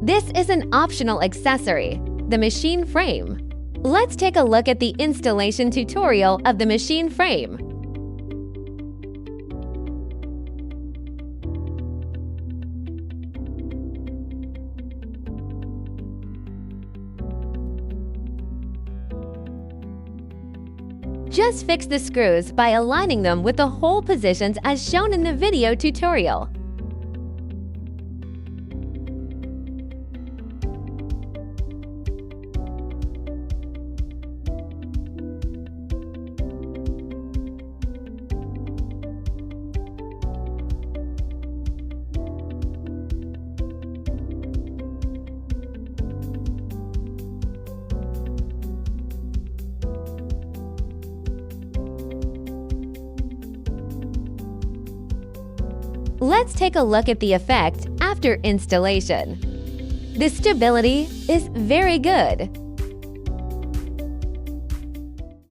This is an optional accessory, the machine frame. Let's take a look at the installation tutorial of the machine frame. Just fix the screws by aligning them with the hole positions as shown in the video tutorial. Let's take a look at the effect after installation. The stability is very good.